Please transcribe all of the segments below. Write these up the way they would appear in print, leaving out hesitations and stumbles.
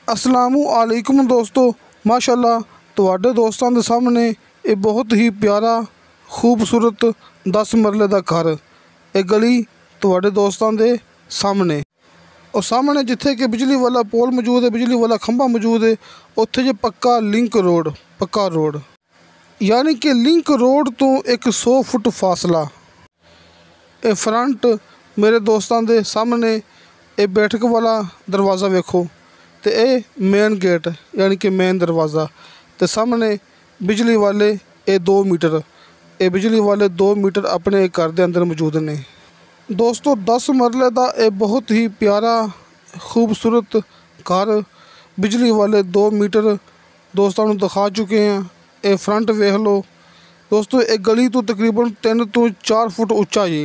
अस्सलामु अलैकुम दोस्तों, माशाअल्लाह ਤੁਹਾਡੇ ਦੋਸਤਾਂ ਦੇ ਸਾਹਮਣੇ ਇਹ ਬਹੁਤ ਹੀ ਪਿਆਰਾ ਖੂਬਸੂਰਤ 10 ਮਰਲੇ ਦਾ ਘਰ। ਇਹ ਗਲੀ ਤੁਹਾਡੇ ਦੋਸਤਾਂ ਦੇ ਸਾਹਮਣੇ, और सामने जिथे कि बिजली वाला पोल मौजूद है, बिजली वाला खंभा मौजूद है, उत्थे जो पक्का लिंक रोड, पक्का रोड, यानी कि लिंक रोड तो एक 100 फुट फासला। ये फ्रंट मेरे दोस्तों के सामने ये बैठक वाला दरवाज़ा वेखो, तो ये मेन गेट यानी कि मेन दरवाज़ा, तो सामने बिजली वाले ये 2 मीटर, ये बिजली वाले 2 मीटर अपने घर के अंदर मौजूद ने। दोस्तों 10 मरले का ये बहुत ही प्यारा खूबसूरत घर बिजली वाले 2 मीटर दोस्तों को दिखा चुके हैं। ये फ्रंट वेख लो दोस्तों, एक गली तो तकरीबन 3 तो 4 फुट उच्चा है,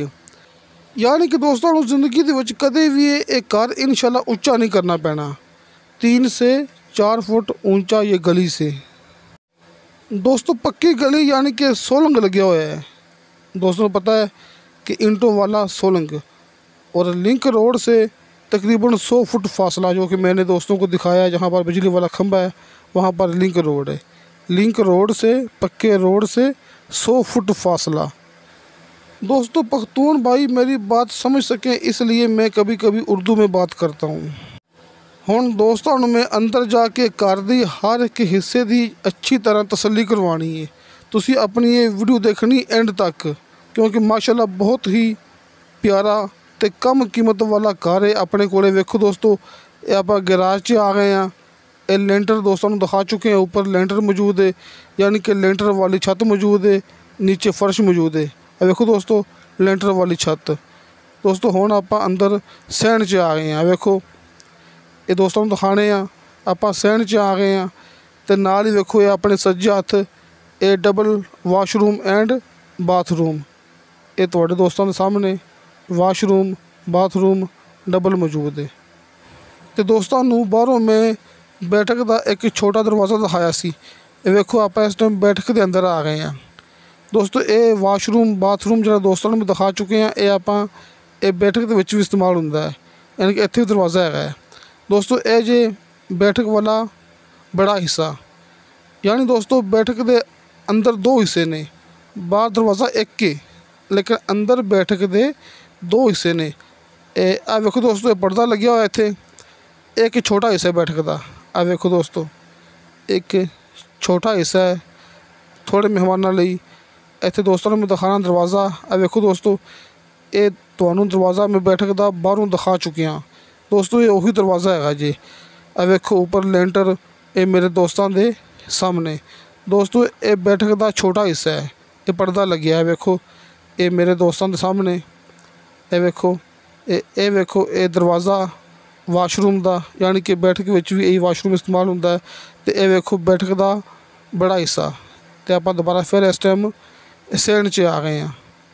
यानी कि दोस्तों जिंदगी के कदे भी ये घर इंशाल्लाह उच्चा नहीं करना पैना। 3 से 4 फुट ऊंचा ये गली से दोस्तों, पक्की गली यानी कि सोलंग लगे हुआ है। दोस्तों को पता है कि इंटों वाला सोलंग, और लिंक रोड से तकरीबन 100 फुट फासला, जो कि मैंने दोस्तों को दिखाया है। जहाँ पर बिजली वाला खंभा है वहाँ पर लिंक रोड है। लिंक रोड से, पक्के रोड से 100 फुट फासला। दोस्तों पख्तून भाई मेरी बात समझ सकें इसलिए मैं कभी कभी उर्दू में बात करता हूँ। हुण दोस्तों मैं अंदर जाके घर दी हर एक हिस्से की अच्छी तरह तसल्ली करवानी है। तुसी अपनी ये वीडियो देखनी एंड तक, क्योंकि माशाल्लाह बहुत ही प्यारा ते कम कीमत वाला घर है अपने कोले। वेखो दोस्तों, ये आप गैराज च आ गए हैं। ये लेंटर दोस्तों दिखा चुके हैं, ऊपर लेंटर मौजूद है, यानी कि लेंटर वाली छत मौजूद है, नीचे फर्श मौजूद है। वेखो दोस्तों लेंटर वाली छत। दोस्तों हुण आप अंदर सहण च आ गए हैं। वेखो ये दोस्तों दिखाने आप सहण च आ गए हैं, तो नाल ही वेखो ये अपने सज्जे हत्थ ये डबल वाशरूम एंड बाथरूम, ये तुहाडे दोस्तों के सामने वाशरूम बाथरूम डबल मौजूद है। तो दोस्तों बाहरों में बैठक का एक छोटा दरवाज़ा दिखाया सी। ये वेखो आप इस टाइम बैठक के अंदर आ गए हैं। दोस्तों ये वाशरूम बाथरूम जो दोस्तों में दिखा चुके हैं, ये आप बैठक के भी इस्तेमाल होंदा है, यानी कि इत्थे दरवाज़ा है। दोस्तों ये जे बैठक वाला बड़ा हिस्सा, यानी दोस्तों बैठक के अंदर 2 हिस्से ने, बाहर दरवाज़ा एक के, लेकिन अंदर बैठक के 2 हिस्से ने। आ वेखो दोस्तों ये पर्दा लगे हुआ इत्थे, एक छोटा हिस्सा है बैठक का। आ वेखो दोस्तों एक छोटा हिस्सा है थोड़े मेहमानों लई। इत्थे दोस्तों मैं दिखाना दरवाज़ा। आ वेखो दोस्तों ये तुहानूं दरवाज़ा मैं बैठक का बाहरों दिखा चुके हैं। दोस्तों ये वही दरवाज़ा है जी। आ वेखो ऊपर लेंटर ये मेरे दोस्तों के सामने। दोस्तों ये बैठक का छोटा हिस्सा है, ये पर्दा लगे है। वेखो ये मेरे दोस्तों के सामने, ये वेखो ये वेखो ये दरवाज़ा वाशरूम का, यानी कि बैठक में भी यही वाशरूम इस्तेमाल होता है। तो ये वेखो बैठक का बड़ा हिस्सा। तो आप दोबारा फिर इस टाइम सहण च आ गए हैं।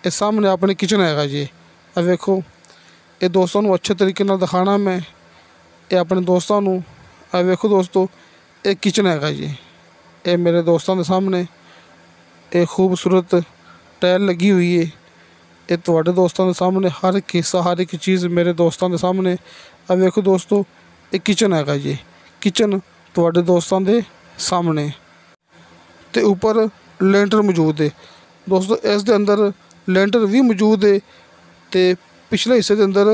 ये सामने अपने किचन है जी। अब वेखो ये दोस्तों को अच्छे तरीके नाल दिखाना मैं, ये अपने दोस्तों को। अब वेखो दोस्तों ये किचन है जी। ये मेरे दोस्तों के सामने ये खूबसूरत टाइल लगी हुई है। ये तुहाडे दोस्तों के सामने हर एक हिस्सा, हर एक चीज़ मेरे दोस्तों के सामने। अब वेखो दोस्तों ये किचन है जी। किचन तुहाडे दोस्तों के सामने, तो ऊपर लेंटर मौजूद है। दोस्तों इस दे अंदर लेंटर भी मौजूद है, तो पिछले हिस्से के अंदर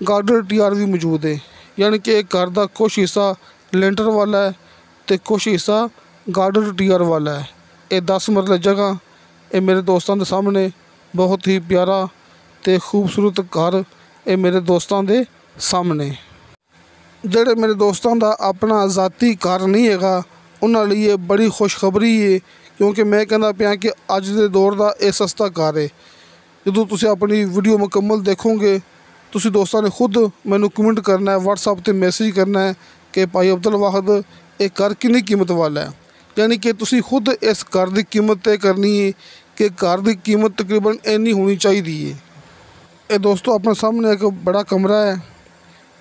गार्डर टीआर भी मौजूद है, यानी कि एक घर का कुछ हिस्सा लेंटर वाला है तो कुछ हिस्सा गार्डर टीआर वाला है। ये 10 मरले जगह ये मेरे दोस्तों के सामने बहुत ही प्यारा तो खूबसूरत घर ये मेरे दोस्तों के सामने। जेड़े मेरे दोस्तों का अपना ज़ाती घर नहीं है उन्होंने लिए बड़ी खुशखबरी है, क्योंकि मैं कहना पाया कि अज के दौर का यह सस्ता घर है। जो तुसी अपनी वीडियो मुकम्मल देखोगे तुसी दोस्तों ने खुद मैनू कमेंट करना है, व्हाट्सएप पर मैसेज करना है कि भाई अब्दुल वाहिद एक घर कितनी कीमत वाला है, यानी कि तुसी खुद इस घर की कीमत तय करनी है कि घर की कीमत तकरीबन इन्नी होनी चाहिए। ये दोस्तों अपने सामने एक बड़ा कमरा है,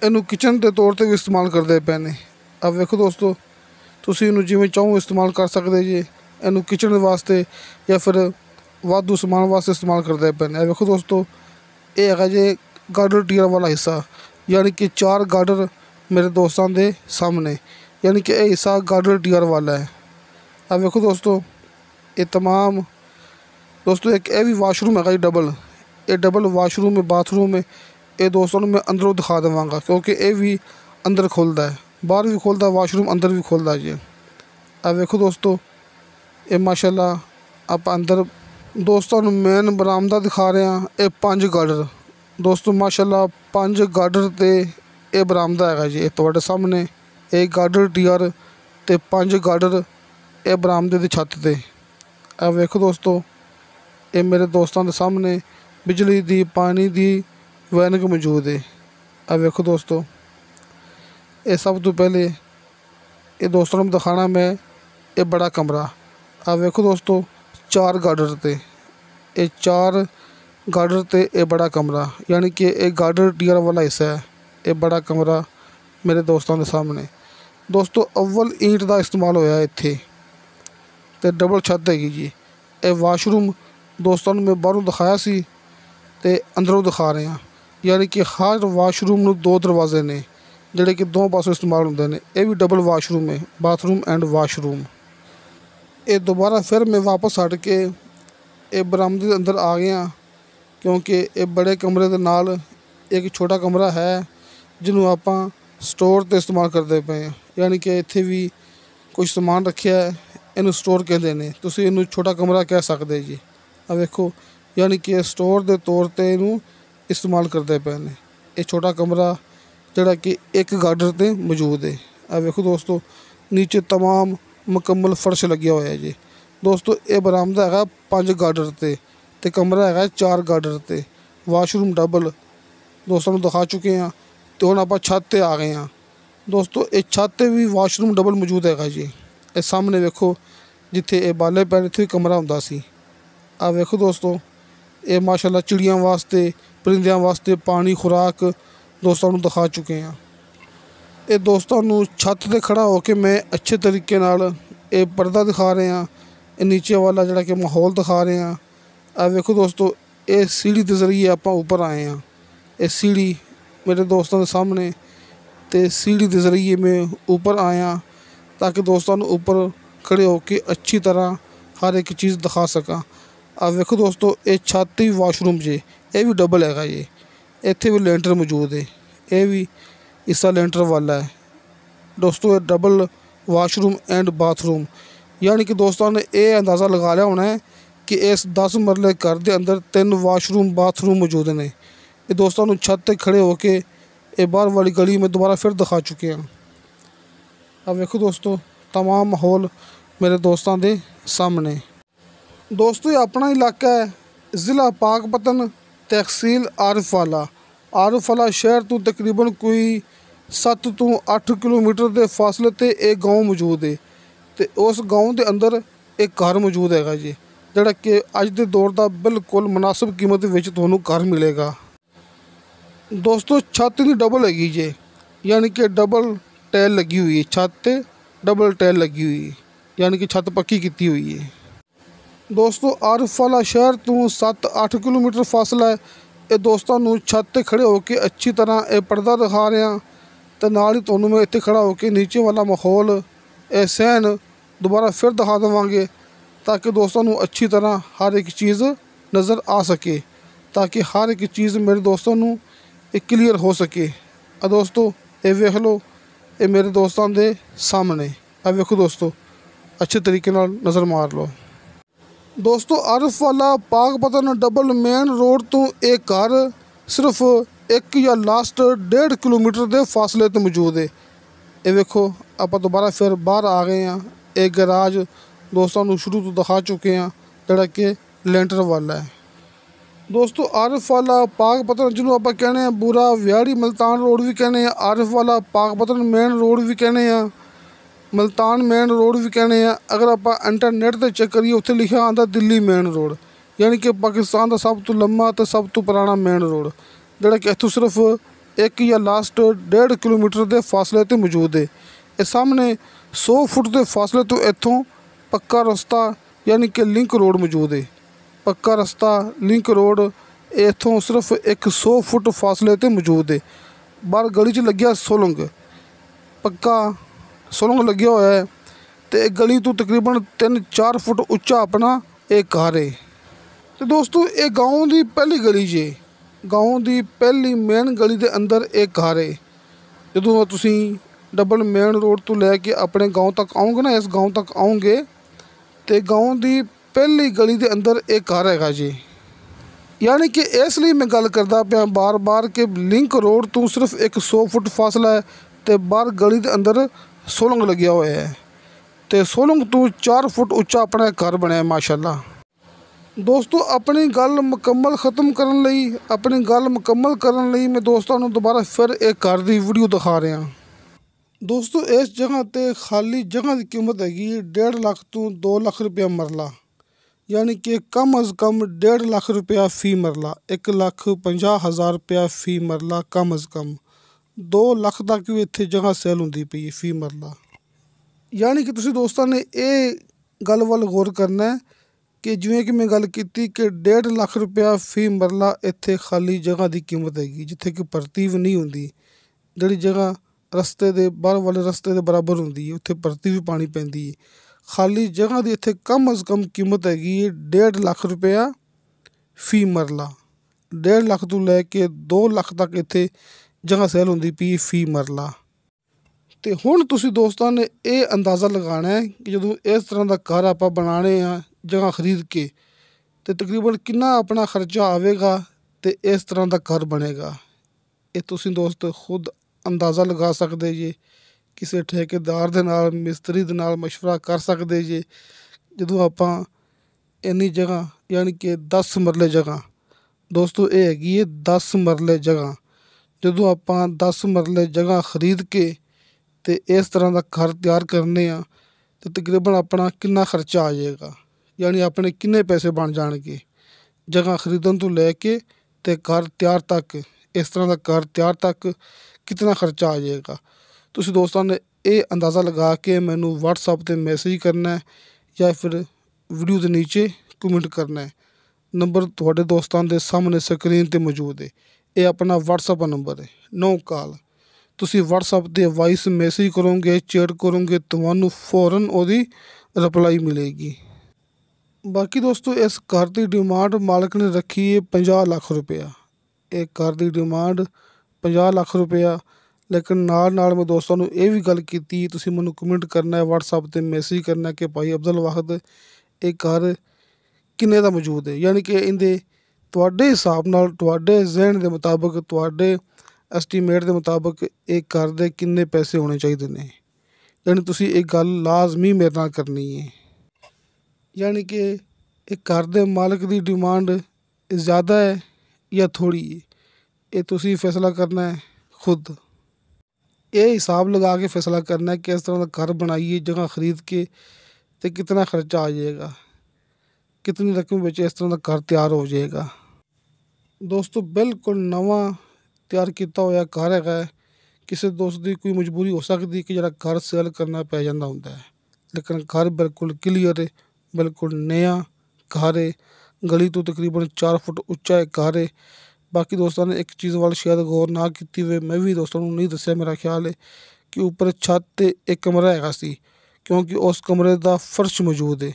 इनू किचन के तौर पर भी इस्तेमाल करते पे ने। अब वेखो दोस्तों तुसी इनू जिवें चाहो इस्तेमाल कर सकते जी, इनू किचन वास्ते या फिर वाधू समान वास्ते इस्तेमाल करते पे ने। वेखो दोस्तों ये है जी गार्डर टीयर वाला हिस्सा, यानी कि 4 गार्डर मेरे दोस्तों के सामने, यानी कि यह हिस्सा गार्डर टीआर वाला है। अब देखो दोस्तों, ये तमाम दोस्तों एक भी वाशरूम है डबल, ये डबल वाशरूम है बाथरूम है। ये दोस्तों मैं अंदरों दिखा देवांगा क्योंकि ये भी अंदर खुलता है, बाहर भी खुलता है वाशरूम, अंदर भी खुलता है जी। अब देखो दोस्तों, ये माशाल्लाह आप अंदर दोस्तों मेन बरामदा दिखा रहे हैं। ये 5 गार्डर दोस्तों माशाल्लाह 5 गार्डर ते ये बरामदा है जी। ये तुहाडे सामने एक गार्डर टीआर ते 5 गार्डर ये बरामदे की छत ते। अब वेखो दोस्तों, ये मेरे दोस्तों के सामने बिजली दी पानी दी वैनक मौजूद है। अब वेखो दोस्तों, ये सब तो पहले ये दोस्तों ने दिखाना मैं ये बड़ा कमरा। अब वेखो दोस्तों, 4 गार्डर थे, ये 4 गार्डर थे ये बड़ा कमरा, यानी कि एक गार्डर टीआर वाला हिस्सा है ये बड़ा कमरा मेरे दोस्तों के सामने। दोस्तों अव्वल ईंट का इस्तेमाल होया इत्थे ते डबल छत हैगी जी। ये वाशरूम दोस्तों मैं बाहरों दिखाया सी ते अंदरों दिखा रहे हैं, यानी कि हर वाशरूम में 2 दरवाजे ने जिहड़े कि 2 पासों इस्तेमाल होंदे ने। ये भी डबल वाशरूम है, बाथरूम एंड वाशरूम। ये दोबारा फिर मैं वापस हट के ये बरामदे के अंदर आ गया क्योंकि ये बड़े कमरे के नाल एक छोटा कमरा है जिन्हों आपां स्टोर ते इस्तेमाल करते पे हैं, यानी कि इत्थे भी कुछ समान रखा है, इनू स्टोर कहते हैं, तुसीं इनू छोटा कमरा कह सकते जी। अब देखो, यानी कि स्टोर के तौर पर इनू इस्तेमाल करते पे ने। ये छोटा कमरा जिहड़ा कि एक गार्डर ते मौजूद है। अब देखो दोस्तों, नीचे तमाम मुकम्मल फर्श लग्या होया है जी। दोस्तों ये बरामदा है 5 गार्डर ते कमरा है 4 गार्डर ते, वाशरूम डबल दोस्तों को दिखा चुके हैं। तो हुण आपां छत ते आ गए हैं दोस्तों। ये छत ते भी वाशरूम डबल मौजूद है जी। ये सामने वेखो जिथे ये बाले पैन इत्थे कमरा हुंदा सी। आ वेखो दोस्तों, ये माशाल्लाह चिड़ियां वास्ते परिंदियां वास्ते पानी खुराक दोस्तों को दिखा चुके हैं। ये दोस्तों छत ते खड़ा होके मैं अच्छे तरीके नाल ये पर्दा दिखा रहे हैं, ये नीचे वाला जिहड़ा कि माहौल दिखा रहे हैं। अब देखो दोस्तों, ये सीढ़ी के जरिए आप ऊपर आए हैं। ये सीढ़ी मेरे दोस्तों के सामने ते सीढ़ी के जरिए मैं ऊपर आया ताकि दोस्तों ऊपर खड़े होके अच्छी तरह हर एक चीज़ दिखा सका। अब देखो दोस्तों, ये छत भी वाशरूम जे ये भी डबल है जी। इत्थे भी लेंटर मौजूद है, ये भी हिस्सा लेंटर वाला है दोस्तों। ये डबल वाशरूम एंड बाथरूम, यानी कि दोस्तों ने यह अंदाज़ा लगा लिया होना है कि इस 10 मरले घर के अंदर 3 वाशरूम बाथरूम मौजूद ने। ये दोस्तों छत ते खड़े होके ये बाहर वाली गली में दोबारा फिर दिखा चुके हैं। अब देखो दोस्तों, तमाम माहौल मेरे दोस्तों के सामने। दोस्तों ये अपना इलाका है, ज़िला पाकपतन, तहसील आरिफवाला। आरिफवाला शहर तो तकरीबन कोई 7 तो 8 किलोमीटर के फासले ते एक गाँव मौजूद है। तो उस गाँव के अंदर एक घर मौजूद है जी, जिहड़ा कि अज के दौर का बिल्कुल मुनासिब कीमत विच तुहानूं घर मिलेगा। दोस्तों छत की डबल हैगी जी, यानी कि डबल टाइल लगी हुई है, छत ते डबल टाइल लगी हुई है, यानी कि छत पक्की की हुई है। दोस्तों आरिफवाला शहर तो 7-8 किलोमीटर फासला है। ये दोस्तों छत ते खड़े होके अच्छी तरह ये पर्दा दिखा रहे हैं, तो नाल ही तुहानूं मैं इत्थे खड़ा होके नीचे वाला माहौल ये सहन दोबारा फिर दिखा देवांगे ताकि दोस्तों अच्छी तरह हर एक चीज़ नज़र आ सके, ताकि हर एक चीज़ मेरे दोस्तों क्लीयर हो सके। दोस्तों ये वेख लो, ये मेरे दोस्तों के सामने। अब वेखो दोस्तों, अच्छे तरीके नाल नज़र मार लो। दोस्तों Arifwala Pakpattan double main road तो एक घर सिर्फ 1 या लास्ट 1.5 किलोमीटर के फासले तो मौजूद है। ये वेखो आप दोबारा फिर बाहर आ गए हैं। एक गराज दोस्तों शुरू तो दिखा चुके हैं जिहड़ा कि लेंटर वाला है। दोस्तों आरिफवाला पाकपतन जिन्होंने आप कहने हैं बूरा विहाड़ी मुल्तान रोड भी कहने हैं, आरिफवाला पाकपतन मेन रोड भी कहने हैं, मुल्तान मेन रोड भी कहने हैं। अगर आप इंटरनेट पर चेक करिए उत्थे लिखा आता दिल्ली मेन रोड, यानी कि पाकिस्तान का सब तो लंबा तो सब तो पुराना मेन रोड जिहड़ा कि इत्थों सिर्फ 1 या लास्ट 1.5 किलोमीटर के फासले ते मौजूद है। ये सामने 100 फुट के फासले तो इत्थों पक्का रस्ता यानी कि लिंक रोड मौजूद है। पक्का रस्ता लिंक रोड इत्थों सिर्फ एक 100 फुट फासले ते मौजूद है। बाहर गली च लग्या सुलंग, ਪੱਕਾ ਸੁਰੰਗ ਲੱਗਿਆ ਹੋਇਆ ਹੈ ਤੇ ਇਹ ਗਲੀ ਤੋਂ ਤਕਰੀਬਨ 3-4 ਫੁੱਟ ਉੱਚਾ ਆਪਣਾ ਇਹ ਘਰ ਹੈ। ਤੇ ਦੋਸਤੋ ਇਹ ਗਾਉਂ ਦੀ ਪਹਿਲੀ ਗਲੀ ਜੇ, ਗਾਉਂ ਦੀ ਪਹਿਲੀ ਮੇਨ ਗਲੀ ਦੇ ਅੰਦਰ ਇਹ ਘਰ ਹੈ। ਜਦੋਂ ਤੁਸੀਂ ਡਬਲ ਮੇਨ ਰੋਡ ਤੋਂ ਲੈ ਕੇ ਆਪਣੇ ਗਾਉਂ ਤੱਕ ਆਓਗੇ ਨਾ, ਇਸ ਗਾਉਂ ਤੱਕ ਆਓਗੇ ਤੇ ਗਾਉਂ ਦੀ ਪਹਿਲੀ ਗਲੀ ਦੇ ਅੰਦਰ ਇਹ ਘਰ ਹੈਗਾ ਜੀ। ਯਾਨੀ ਕਿ ਇਸ ਲਈ ਮੈਂ ਗੱਲ ਕਰਦਾ ਪਿਆ ਬਾਰ-ਬਾਰ ਕਿ ਲਿੰਕ ਰੋਡ ਤੋਂ ਸਿਰਫ ਇੱਕ 100 ਫੁੱਟ ਫਾਸਲਾ ਹੈ ਤੇ ਬਾਹਰ ਗਲੀ ਦੇ ਅੰਦਰ ਸੁਲੰਗ ਲੱਗਿਆ ਹੋਇਆ ਹੈ ਤੇ ਸੁਲੰਗ ਤੋਂ 4 ਫੁੱਟ ਉੱਚਾ ਆਪਣਾ ਘਰ ਬਣਿਆ ਮਾਸ਼ਾਅੱਲਾ। ਦੋਸਤੋ ਆਪਣੀ ਗੱਲ ਮੁਕੰਮਲ ਕਰਨ ਲਈ ਮੈਂ ਦੋਸਤਾਂ ਨੂੰ ਦੁਬਾਰਾ ਫਿਰ ਇਹ ਘਰ ਦੀ ਵੀਡੀਓ ਦਿਖਾ ਰਿਹਾ। ਦੋਸਤੋ ਇਸ ਜਗ੍ਹਾ 'ਤੇ ਖਾਲੀ ਜਗ੍ਹਾ ਦੀ ਕੀਮਤ ਹੈਗੀ 1.5 ਲੱਖ ਤੋਂ 2 ਲੱਖ ਰੁਪਇਆ ਮਰਲਾ, ਯਾਨੀ ਕਿ ਕਮ ਅਜ਼ ਕਮ 1.5 ਲੱਖ ਰੁਪਇਆ ਫੀ ਮਰਲਾ, 1,50,000 ਰੁਪਇਆ ਫੀ ਮਰਲਾ, ਕਮ ਅਜ਼ ਕਮ 2 ਲੱਖ ਤੱਕ ਵੀ ਇੱਥੇ ਜਗ੍ਹਾ ਸੇਲ ਹੁੰਦੀ ਪਈ ਫੀ ਮਰਲਾ। ਯਾਨੀ ਕਿ ਤੁਸੀਂ ਦੋਸਤਾਂ ਨੇ ਇਹ ਗੱਲ ਵੱਲ ਗੌਰ ਕਰਨਾ ਹੈ ਕਿ ਜਿਵੇਂ ਕਿ ਮੈਂ ਗੱਲ ਕੀਤੀ ਕਿ 1.5 ਲੱਖ ਰੁਪਇਆ ਫੀ ਮਰਲਾ ਇੱਥੇ ਖਾਲੀ ਜਗ੍ਹਾ ਦੀ ਕੀਮਤ ਹੈਗੀ, ਜਿੱਥੇ ਕਿ ਭਰਤੀ ਵੀ ਨਹੀਂ ਹੁੰਦੀ। ਜਿਹੜੀ ਜਗ੍ਹਾ ਰਸਤੇ ਦੇ ਬਾਹਰ ਵਾਲੇ ਰਸਤੇ ਦੇ ਬਰਾਬਰ ਹੁੰਦੀ ਹੈ ਉੱਥੇ ਭਰਤੀ ਵੀ ਪਾਣੀ ਪੈਂਦੀ ਹੈ। ਖਾਲੀ ਜਗ੍ਹਾ ਦੀ ਇੱਥੇ ਕਮ ਅਜ਼ ਕਮ ਕੀਮਤ ਹੈਗੀ ਹੈ 1.5 ਲੱਖ ਰੁਪਇਆ ਫੀ ਮਰਲਾ। 1.5 ਲੱਖ ਤੋਂ ਲੈ ਕੇ 2 ਲੱਖ ਤੱਕ ਇੱਥੇ ਜਗ੍ਹਾ ਸੇਲ ਹੁੰਦੀ ਪਈ ਫੀ ਮਰਲਾ। ਤੇ ਹੁਣ ਤੁਸੀਂ ਦੋਸਤਾਂ ਨੇ ਇਹ ਅੰਦਾਜ਼ਾ ਲਗਾਉਣਾ ਹੈ ਕਿ ਜਦੋਂ ਇਸ ਤਰ੍ਹਾਂ ਦਾ ਘਰ ਆਪਾਂ ਬਣਾਉਣੇ ਆ ਜਗ੍ਹਾ ਖਰੀਦ ਕੇ ਤੇ ਤਕਰੀਬਨ ਕਿੰਨਾ ਆਪਣਾ ਖਰਚਾ ਆਵੇਗਾ ਤੇ ਇਸ ਤਰ੍ਹਾਂ ਦਾ ਘਰ ਬਣੇਗਾ। ਇਹ ਤੁਸੀਂ ਦੋਸਤ ਖੁਦ ਅੰਦਾਜ਼ਾ ਲਗਾ ਸਕਦੇ ਜੇ, ਕਿਸੇ ਠੇਕੇਦਾਰ ਦੇ ਨਾਲ, ਮਿਸਤਰੀ ਦੇ ਨਾਲ ਮਸ਼ਵਰਾ ਕਰ ਸਕਦੇ ਜੇ। ਜਦੋਂ ਆਪਾਂ ਇੰਨੀ ਜਗ੍ਹਾ ਯਾਨੀ ਕਿ 10 ਮਰਲੇ ਜਗ੍ਹਾ, ਦੋਸਤੋ ਇਹ ਹੈਗੀ ਹੈ 10 ਮਰਲੇ ਜਗ੍ਹਾ, ਜਦੋਂ ਆਪਾਂ 10 ਮਰਲੇ ਜਗ੍ਹਾ ਖਰੀਦ ਕੇ ਤੇ ਇਸ ਤਰ੍ਹਾਂ ਦਾ ਘਰ ਤਿਆਰ ਕਰਨੇ ਆ ਤੇ ਤਕਰੀਬਨ ਆਪਣਾ ਕਿੰਨਾ ਖਰਚਾ ਆ ਜਾਏਗਾ, ਯਾਨੀ ਆਪਣੇ ਕਿੰਨੇ ਪੈਸੇ ਬਣ ਜਾਣਗੇ ਜਗ੍ਹਾ ਖਰੀਦਣ ਤੋਂ ਲੈ ਕੇ ਤੇ ਘਰ ਤਿਆਰ ਤੱਕ, ਇਸ ਤਰ੍ਹਾਂ ਦਾ ਘਰ ਤਿਆਰ ਤੱਕ ਕਿਤਨਾ ਖਰਚਾ ਆ ਜਾਏਗਾ। ਤੁਸੀਂ ਦੋਸਤਾਂ ਨੇ ਇਹ ਅੰਦਾਜ਼ਾ ਲਗਾ ਕੇ ਮੈਨੂੰ WhatsApp 'ਤੇ ਮੈਸੇਜ ਕਰਨਾ ਹੈ ਜਾਂ ਫਿਰ ਵੀਡੀਓ ਦੇ ਨੀਚੇ ਕਮੈਂਟ ਕਰਨਾ ਹੈ। ਨੰਬਰ ਤੁਹਾਡੇ ਦੋਸਤਾਂ ਦੇ ਸਾਹਮਣੇ ਸਕਰੀਨ 'ਤੇ ਮੌਜੂਦ ਹੈ। ਇਹ ਆਪਣਾ WhatsApp ਨੰਬਰ ਹੈ, ਨੋ ਕਾਲ। ਤੁਸੀਂ WhatsApp 'ਤੇ ਵਾਇਸ ਮੈਸੇਜ ਕਰੋਗੇ, ਚੈਟ ਕਰੋਗੇ, ਤੁਹਾਨੂੰ ਫੌਰਨ ਉਹਦੀ ਰਿਪਲਾਈ ਮਿਲੇਗੀ। ਬਾਕੀ ਦੋਸਤੋ ਇਸ ਘਰ ਦੀ ਡਿਮਾਂਡ ਮਾਲਕ ਨੇ ਰੱਖੀ ਹੈ 50 ਲੱਖ ਰੁਪਇਆ। ਇਹ ਘਰ ਦੀ ਡਿਮਾਂਡ 50 ਲੱਖ ਰੁਪਇਆ, ਲੇਕਿਨ ਨਾਲ ਮੈਂ ਦੋਸਤਾਂ ਨੂੰ ਇਹ ਵੀ ਗੱਲ ਕੀਤੀ ਤੁਸੀਂ ਮੈਨੂੰ ਕਮੈਂਟ ਕਰਨਾ ਹੈ, WhatsApp 'ਤੇ ਮੈਸੇਜ ਕਰਨਾ ਕਿ ਭਾਈ ਅਬਦੁਲ ਵਾਹਿਦ ਇਹ ਘਰ ਕਿੰਨੇ ਦਾ ਮੌਜੂਦ ਹੈ, ਯਾਨੀ ਕਿ ਇਹਦੇ ਤੁਹਾਡੇ ਹਿਸਾਬ ਨਾਲ, ਤੁਹਾਡੇ ਜ਼ਿਹਨ ਦੇ ਮੁਤਾਬਕ, ਤੁਹਾਡੇ ਐਸਟੀਮੇਟ ਦੇ ਮੁਤਾਬਕ ਇਹ ਘਰ ਦੇ ਕਿੰਨੇ ਪੈਸੇ ਹੋਣੇ ਚਾਹੀਦੇ ਨੇ। ਯਾਨੀ ਤੁਸੀਂ ਇਹ ਗੱਲ ਲਾਜ਼ਮੀ ਮੇਰੇ ਨਾਲ ਕਰਨੀ ਹੈ। ਯਾਨੀ ਕਿ ਇਹ ਘਰ ਦੇ ਮਾਲਕ ਦੀ ਡਿਮਾਂਡ ਜ਼ਿਆਦਾ ਹੈ ਜਾਂ ਥੋੜ੍ਹੀ ਹੈ, ਇਹ ਤੁਸੀਂ ਫੈਸਲਾ ਕਰਨਾ ਹੈ ਖੁਦ। ਇਹ ਹਿਸਾਬ ਲਗਾ ਕੇ ਫੈਸਲਾ ਕਰਨਾ ਹੈ ਕਿ ਇਸ ਤਰ੍ਹਾਂ ਦਾ ਘਰ ਬਣਾਈਏ ਜਗ੍ਹਾ ਖਰੀਦ ਕੇ ਤੇ ਕਿਤਨਾ ਖਰਚਾ ਆ ਜਾਏਗਾ, ਕਿਤਨੀ ਰਕਮ ਵਿੱਚ ਇਸ ਤਰ੍ਹਾਂ ਦਾ ਘਰ ਤਿਆਰ ਹੋ ਜਾਏਗਾ। ਦੋਸਤੋ ਬਿਲਕੁਲ ਨਵਾਂ ਤਿਆਰ ਕੀਤਾ ਹੋਇਆ ਘਰ ਹੈਗਾ। ਕਿਸੇ ਦੋਸਤ ਦੀ ਕੋਈ ਮਜਬੂਰੀ ਹੋ ਸਕਦੀ ਕਿ ਜਿਹੜਾ ਘਰ ਸੇਲ ਕਰਨਾ ਪੈ ਜਾਂਦਾ ਹੁੰਦਾ ਹੈ, ਲੇਕਿਨ ਘਰ ਬਿਲਕੁਲ ਕਲੀਅਰ ਹੈ, ਬਿਲਕੁਲ ਨया ਘਰ ਹੈ। ਗਲੀ ਤੋਂ ਤਕਰੀਬਨ 4 ਫੁੱਟ ਉੱਚਾ ਇਹ ਘਰ ਹੈ। ਬਾਕੀ ਦੋਸਤਾਂ ਨੇ ਇੱਕ ਚੀਜ਼ ਵੱਲ ਸ਼ਾਇਦ ਗੌਰ ਨਾ ਕੀਤੀ ਹੋਵੇ, ਮੈਂ ਵੀ ਦੋਸਤਾਂ ਨੂੰ ਨਹੀਂ ਦੱਸਿਆ, ਮੇਰਾ ਖਿਆਲ ਹੈ ਕਿ ਉੱਪਰ ਛੱਤ 'ਤੇ ਇੱਕ ਕਮਰਾ ਹੈਗਾ ਸੀ, ਕਿਉਂਕਿ ਉਸ ਕਮਰੇ ਦਾ ਫਰਸ਼ ਮੌਜੂਦ ਹੈ।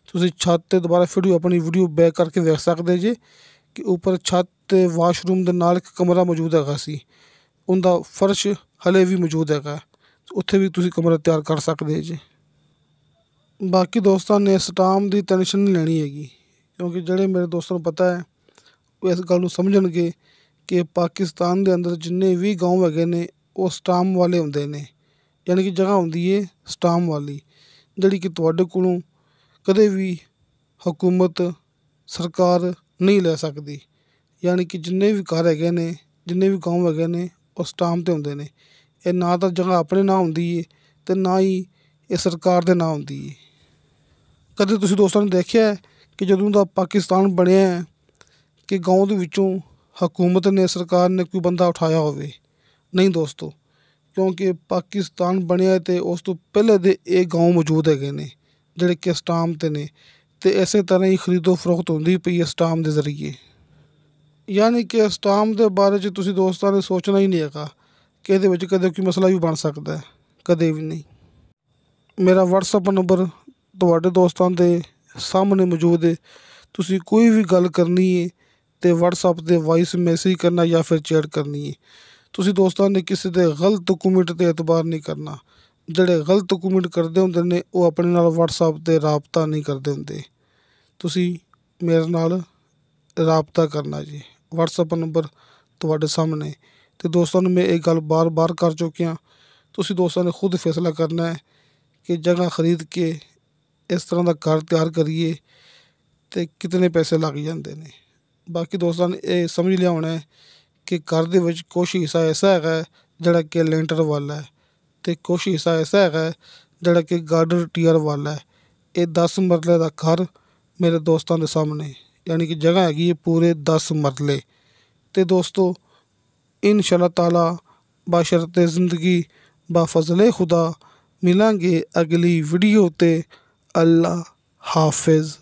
ਤੁਸੀਂ ਛੱਤ 'ਤੇ ਦੁਬਾਰਾ ਆਪਣੀ ਵੀਡੀਓ ਬੈਕ ਕਰਕੇ ਵੇਖ ਸਕਦੇ ਜੇ ਕਿ ਉੱਪਰ ਛੱਤ 'ਤੇ ਵਾਸ਼ਰੂਮ ਦੇ ਨਾਲ ਇੱਕ ਕਮਰਾ ਮੌਜੂਦ ਹੈਗਾ ਸੀ, ਉਹਦਾ ਫਰਸ਼ ਹਲੇ ਵੀ ਮੌਜੂਦ ਹੈਗਾ, ਉੱਥੇ ਵੀ ਤੁਸੀਂ ਕਮਰਾ ਤਿਆਰ ਕਰ ਸਕਦੇ ਜੇ। ਬਾਕੀ ਦੋਸਤਾਂ ਨੇ ਸਟਾਮ ਦੀ ਟੈਨਸ਼ਨ ਨਹੀਂ ਲੈਣੀ ਹੈਗੀ, ਕਿਉਂਕਿ ਜਿਹੜੇ ਮੇਰੇ ਦੋਸਤਾਂ ਨੂੰ ਪਤਾ ਹੈ ਉਹ ਇਸ ਗੱਲ ਨੂੰ ਸਮਝਣਗੇ ਕਿ ਪਾਕਿਸਤਾਨ ਦੇ ਅੰਦਰ ਜਿੰਨੇ ਵੀ ਗਾਉਂ ਹੈਗੇ ਨੇ ਉਹ ਸਟਾਮ ਵਾਲੇ ਹੁੰਦੇ ਨੇ, ਯਾਨੀ ਕਿ ਜਗ੍ਹਾ ਹੁੰਦੀ ਹੈ ਸਟਾਮ ਵਾਲੀ, ਜਿਹੜੀ ਕਿ ਤੁਹਾਡੇ ਕੋਲੋਂ ਕਦੇ ਵੀ ਹਕੂਮਤ, ਸਰਕਾਰ ਨਹੀਂ ਲੈ ਸਕਦੀ। ਯਾਨੀ ਕਿ ਜਿੰਨੇ ਵੀ ਘਰ ਹੈਗੇ ਨੇ, ਜਿੰਨੇ ਵੀ ਗਾਉਂ ਹੈਗੇ ਨੇ ਉਹ ਸਟਾਮ 'ਤੇ ਹੁੰਦੇ ਨੇ। ਇਹ ਨਾ ਤਾਂ ਜਗ੍ਹਾ ਆਪਣੇ ਨਾਂ ਹੁੰਦੀ ਹੈ ਅਤੇ ਨਾ ਹੀ ਇਹ ਸਰਕਾਰ ਦੇ ਨਾਂ ਹੁੰਦੀ ਹੈ। ਕਦੇ ਤੁਸੀਂ ਦੋਸਤਾਂ ਨੇ ਦੇਖਿਆ ਹੈ ਕਿ ਜਦੋਂ ਦਾ ਪਾਕਿਸਤਾਨ ਬਣਿਆ ਹੈ ਕਿ ਗਾਉਂ ਦੇ ਵਿੱਚੋਂ ਹਕੂਮਤ ਨੇ, ਸਰਕਾਰ ਨੇ ਕੋਈ ਬੰਦਾ ਉਠਾਇਆ ਹੋਵੇ? ਨਹੀਂ ਦੋਸਤੋ, ਕਿਉਂਕਿ ਪਾਕਿਸਤਾਨ ਬਣਿਆ ਅਤੇ ਉਸ ਤੋਂ ਪਹਿਲੇ ਦੇ ਇਹ ਗਾਉਂ ਮੌਜੂਦ ਹੈਗੇ ਨੇ ਜਿਹੜੇ ਕਿ ਸਟਾਮ 'ਤੇ ਨੇ, ਅਤੇ ਇਸੇ ਤਰ੍ਹਾਂ ਹੀ ਖਰੀਦੋ ਫਰੋਖਤ ਹੁੰਦੀ ਪਈ ਹੈ ਸਟਾਮ ਦੇ ਜ਼ਰੀਏ। ਯਾਨੀ ਕਿ ਸਟਾਮ ਦੇ ਬਾਰੇ 'ਚ ਤੁਸੀਂ ਦੋਸਤਾਂ ਨੇ ਸੋਚਣਾ ਹੀ ਨਹੀਂ ਹੈਗਾ ਕਿ ਇਹਦੇ ਵਿੱਚ ਕਦੇ ਕੋਈ ਮਸਲਾ ਵੀ ਬਣ ਸਕਦਾ ਹੈ, ਕਦੇ ਵੀ ਨਹੀਂ। ਮੇਰਾ WhatsApp ਨੰਬਰ ਤੁਹਾਡੇ ਦੋਸਤਾਂ ਦੇ ਸਾਹਮਣੇ ਮੌਜੂਦ ਹੈ। ਤੁਸੀਂ ਕੋਈ ਵੀ ਗੱਲ ਕਰਨੀ ਹੈ ਤੇ WhatsApp 'ਤੇ ਵਾਇਸ ਮੈਸੇਜ ਕਰਨਾ ਜਾਂ ਫਿਰ ਚੈਟ ਕਰਨੀ ਹੈ। ਤੁਸੀਂ ਦੋਸਤਾਂ ਨੇ ਕਿਸੇ ਦੇ ਗਲਤ ਕਮੈਂਟ 'ਤੇ ਇਤਬਾਰ ਨਹੀਂ ਕਰਨਾ। ਜਿਹੜੇ ਗਲਤ ਕਮੈਂਟ ਕਰਦੇ ਹੁੰਦੇ ਨੇ ਉਹ ਆਪਣੇ ਨਾਲ WhatsApp 'ਤੇ ਰਾਬਤਾ ਨਹੀਂ ਕਰਦੇ ਹੁੰਦੇ। ਤੁਸੀਂ ਮੇਰੇ ਨਾਲ ਰਾਬਤਾ ਕਰਨਾ ਜੀ। WhatsApp ਨੰਬਰ ਤੁਹਾਡੇ ਸਾਹਮਣੇ। ਅਤੇ ਦੋਸਤਾਂ ਨੂੰ ਮੈਂ ਇਹ ਗੱਲ ਬਾਰ-ਬਾਰ ਕਰ ਚੁੱਕਿਆ। ਤੁਸੀਂ ਦੋਸਤਾਂ ਨੇ ਖੁਦ ਫੈਸਲਾ ਕਰਨਾ ਹੈ ਕਿ ਜਗ੍ਹਾ ਖਰੀਦ ਕੇ ਇਸ ਤਰ੍ਹਾਂ ਦਾ ਘਰ ਤਿਆਰ ਕਰੀਏ ਅਤੇ ਕਿਤਨੇ ਪੈਸੇ ਲੱਗ ਜਾਂਦੇ ਨੇ। ਬਾਕੀ ਦੋਸਤਾਂ ਨੇ ਇਹ ਸਮਝ ਲਿਆ ਹੋਣਾ ਹੈ ਕਿ ਘਰ ਦੇ ਵਿੱਚ ਕੁਛ ਹਿੱਸਾ ਐਸਾ ਹੈਗਾ ਜਿਹੜਾ ਕਿ ਲੈਂਟਰ ਵਾਲਾ ਹੈ ਅਤੇ ਕੁਛ ਹਿੱਸਾ ਐਸਾ ਹੈਗਾ ਜਿਹੜਾ ਕਿ ਗਾਰਡਨ ਟੀਅਰ ਵਾਲਾ ਹੈ। ਇਹ 10 ਮਰਲੇ ਦਾ ਘਰ ਮੇਰੇ ਦੋਸਤਾਂ ਦੇ ਸਾਹਮਣੇ, ਯਾਨੀ ਕਿ ਜਗ੍ਹਾ ਹੈਗੀ ਹੈ ਪੂਰੇ 10 ਮਰਲੇ। ਅਤੇ ਦੋਸਤੋ ਇਨਸ਼ਾ ਅੱਲਾਹ ਤਾਲਾ ਬਸ਼ਰਤੇ ਜ਼ਿੰਦਗੀ ਬਾਫਜ਼ਲੇ ਖੁਦਾ ਮਿਲਾਂਗੇ ਅਗਲੀ ਵੀਡੀਓ 'ਤੇ। ਅੱਲਾ ਹਾਫਿਜ਼।